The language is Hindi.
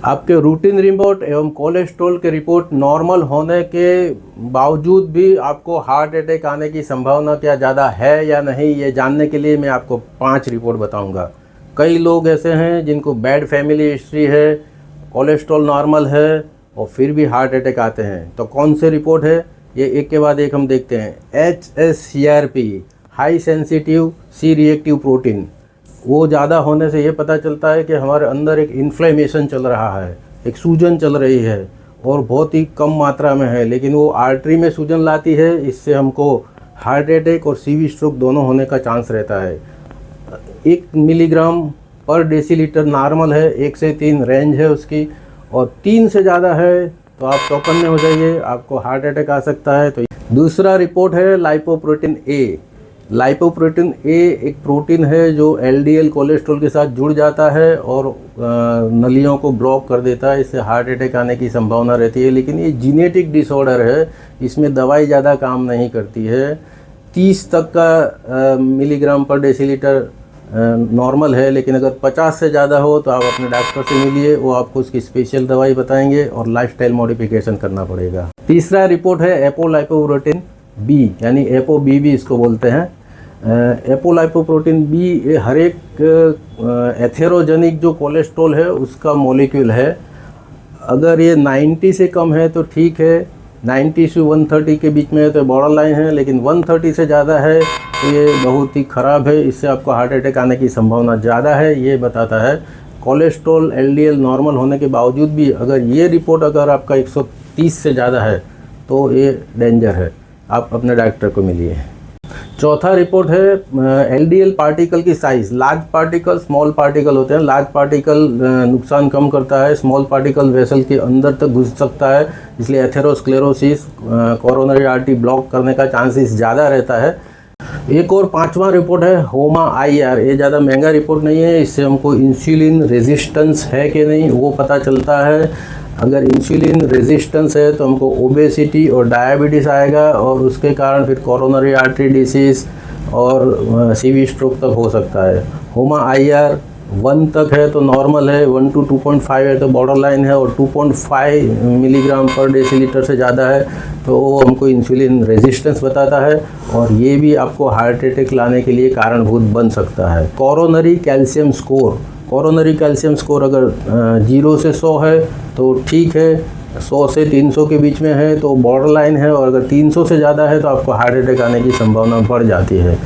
आपके रूटीन रिपोर्ट एवं कोलेस्ट्रॉल के रिपोर्ट नॉर्मल होने के बावजूद भी आपको हार्ट अटैक आने की संभावना क्या ज़्यादा है या नहीं, ये जानने के लिए मैं आपको 5 रिपोर्ट बताऊंगा। कई लोग ऐसे हैं जिनको बैड फैमिली हिस्ट्री है, कोलेस्ट्रॉल नॉर्मल है और फिर भी हार्ट अटैक आते हैं। तो कौन से रिपोर्ट है ये एक के बाद एक हम देखते हैं। hsCRP high sensitive C-Reactive protein, वो ज़्यादा होने से ये पता चलता है कि हमारे अंदर एक इन्फ्लेमेशन चल रहा है, एक सूजन चल रही है और बहुत ही कम मात्रा में है, लेकिन वो आर्टरी में सूजन लाती है। इससे हमको हार्ट अटैक और CV स्ट्रोक दोनों होने का चांस रहता है। 1 मिलीग्राम पर डेसीलीटर नॉर्मल है, 1 से 3 रेंज है उसकी, और 3 से ज़्यादा है तो आप चौकन्ने हो जाइए, आपको हार्ट अटैक आ सकता है। तो दूसरा रिपोर्ट है लाइपोप्रोटीन ए। लाइपोप्रोटीन ए एक प्रोटीन है जो LDL कोलेस्ट्रॉल के साथ जुड़ जाता है और नलियों को ब्लॉक कर देता है। इससे हार्ट अटैक आने की संभावना रहती है, लेकिन ये जीनेटिक डिसऑर्डर है, इसमें दवाई ज़्यादा काम नहीं करती है। 30 तक का मिलीग्राम पर डेसीलीटर नॉर्मल है, लेकिन अगर 50 से ज़्यादा हो तो आप अपने डॉक्टर से मिलिए, वो आपको उसकी स्पेशल दवाई बताएंगे और लाइफस्टाइल मॉडिफिकेशन करना पड़ेगा। तीसरा रिपोर्ट है एपोलाइपोप्रोटीन बी, यानी Apo-B भी इसको बोलते हैं। एपोलाइपोप्रोटीन बी ये हर एक एथेरोजेनिक जो कोलेस्ट्रॉल है उसका मॉलिक्यूल है। अगर ये 90 से कम है तो ठीक है, 90 से 130 के बीच में है तो बॉर्डर लाइन है, लेकिन 130 से ज़्यादा है तो ये बहुत ही ख़राब है, इससे आपको हार्ट अटैक आने की संभावना ज़्यादा है। ये बताता है कोलेस्ट्रॉल LDL नॉर्मल होने के बावजूद भी अगर ये रिपोर्ट अगर आपका 130 से ज़्यादा है तो ये डेंजर है, आप अपने डॉक्टर को मिलिए। चौथा रिपोर्ट है LDL पार्टिकल की size. Large particle, small particle होते हैं। लार्ज पार्टिकल नुकसान कम करता है, स्मॉल पार्टिकल वेसल के अंदर तक घुस सकता है, इसलिए एथेरोस्क्लेरोसिस, कोरोनरी आर्टरी ब्लॉक करने का चांसेस ज़्यादा रहता है। एक और 5वां रिपोर्ट है HOMA-IR। ये ज़्यादा महंगा रिपोर्ट नहीं है, इससे हमको इंसुलिन रेजिस्टेंस है कि नहीं वो पता चलता है। अगर इंसुलिन रेजिस्टेंस है तो हमको ओबेसिटी और डायबिटीज़ आएगा और उसके कारण फिर कोरोनरी आर्टरी डिसीज़ और CV स्ट्रोक तक हो सकता है। HOMA-IR 1 तक है तो नॉर्मल है, 1 to 2.5 है तो बॉर्डर लाइन है, और 2.5 मिलीग्राम पर डेसीलीटर से ज़्यादा है तो वो हमको इंसुलिन रेजिस्टेंस बताता है और ये भी आपको हार्ट अटैक लाने के लिए कारणभूत बन सकता है। Coronary calcium score, coronary calcium score अगर 0 से 100 है तो ठीक है, 100 से 300 के बीच में है तो बॉर्डर लाइन है, और अगर 300 से ज़्यादा है तो आपको हार्ट अटैक आने की संभावना बढ़ जाती है।